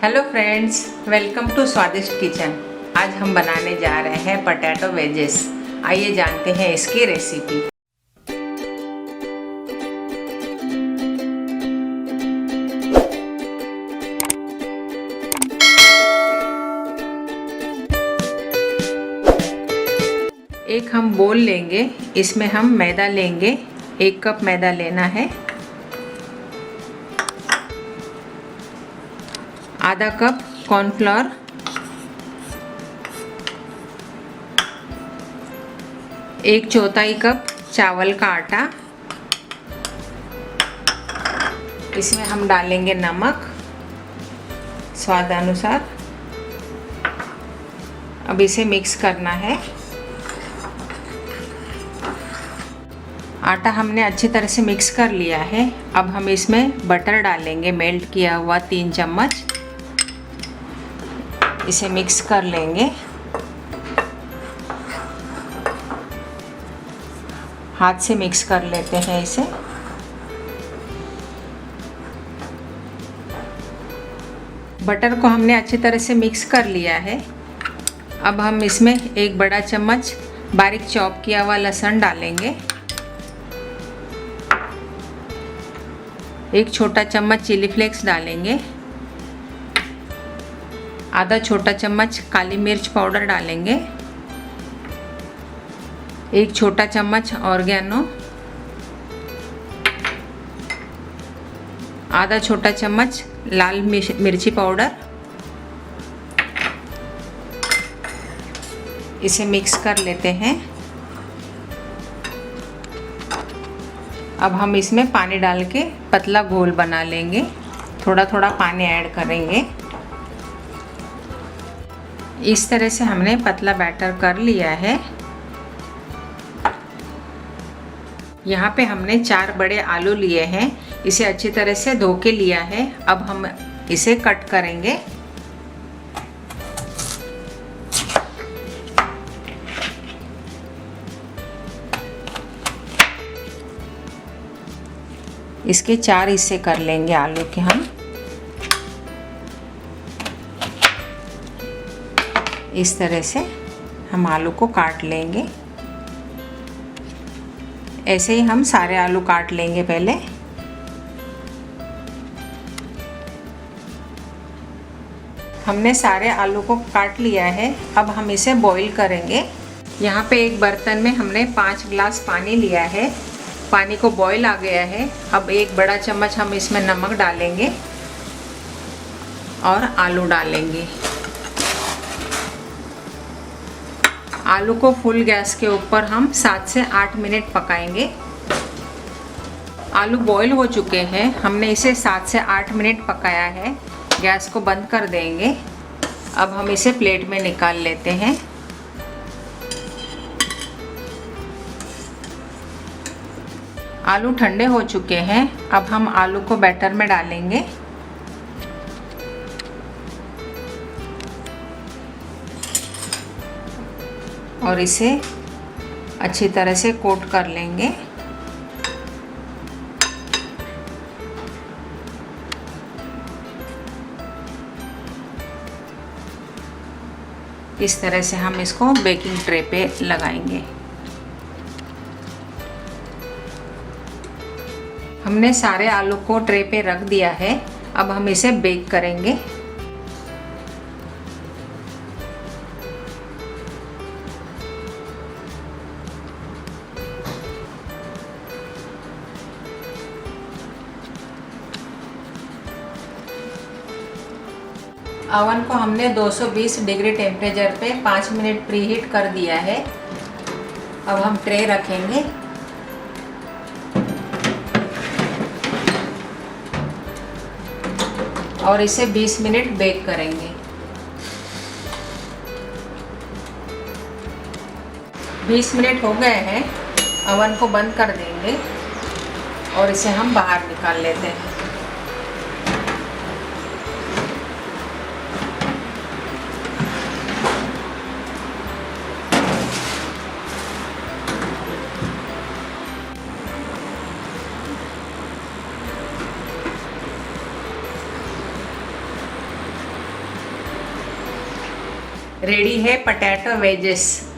Hello friends, welcome to स्वादिष्ट kitchen. आज हम बनाने जा रहे हैं पोटैटो वेजेस। आइए जानते हैं इसकी रेसिपी। एक हम बोल लेंगे, इसमें हम मैदा लेंगे। 1 कप मैदा लेना है। आधा कप कॉर्नफ्लोर, 1/4 कप चावल का आटा। इसमें हम डालेंगे नमक स्वाद अनुसार। अब इसे मिक्स करना है। आटा हमने अच्छी तरह से मिक्स कर लिया है। अब हम इसमें बटर डालेंगे, मेल्ट किया हुआ 3 चम्मच। इसे मिक्स कर लेंगे। हाथ से मिक्स कर लेते हैं इसे। बटर को हमने अच्छी तरह से मिक्स कर लिया है। अब हम इसमें 1 बड़ा चम्मच बारीक चॉप किया हुआ लहसुन डालेंगे। 1 छोटा चम्मच चिली फ्लेक्स डालेंगे। आधा छोटा चम्मच काली मिर्च पाउडर डालेंगे। 1 छोटा चम्मच ऑर्गेनो। आधा छोटा चम्मच लाल मिर्ची पाउडर। इसे मिक्स कर लेते हैं। अब हम इसमें पानी डाल के पतला घोल बना लेंगे। थोड़ा थोड़ा पानी ऐड करेंगे। इस तरह से हमने पतला बैटर कर लिया है। यहाँ पे हमने 4 बड़े आलू लिए हैं। इसे अच्छी तरह से धो के लिया है। अब हम इसे कट करेंगे। इसके 4 हिस्से कर लेंगे आलू के हम। इस तरह से हम आलू को काट लेंगे। ऐसे ही हम सारे आलू काट लेंगे पहले। हमने सारे आलू को काट लिया है। अब हम इसे बॉईल करेंगे। यहाँ पे एक बर्तन में हमने 5 ग्लास पानी लिया है। पानी को बॉईल आ गया है। अब 1 बड़ा चम्मच हम इसमें नमक डालेंगे और आलू डालेंगे। आलू को फुल गैस के ऊपर हम 7 से 8 मिनट पकाएंगे। आलू बॉईल हो चुके हैं। हमने इसे 7 से 8 मिनट पकाया है। गैस को बंद कर देंगे। अब हम इसे प्लेट में निकाल लेते हैं। आलू ठंडे हो चुके हैं। अब हम आलू को बैटर में डालेंगे। और इसे अच्छी तरह से कोट कर लेंगे। इस तरह से हम इसको बेकिंग ट्रे पे लगाएंगे। हमने सारे आलू को ट्रे पे रख दिया है। अब हम इसे बेक करेंगे। ओवन को हमने 220 डिग्री टेम्परेचर पे 5 मिनट प्री हीट कर दिया है। अब हम ट्रे रखेंगे। और इसे 20 मिनट बेक करेंगे। 20 मिनट हो गए हैं। ओवन को बंद कर देंगे और इसे हम बाहर निकाल लेते हैं। रेडी है पटैटो वेजेस।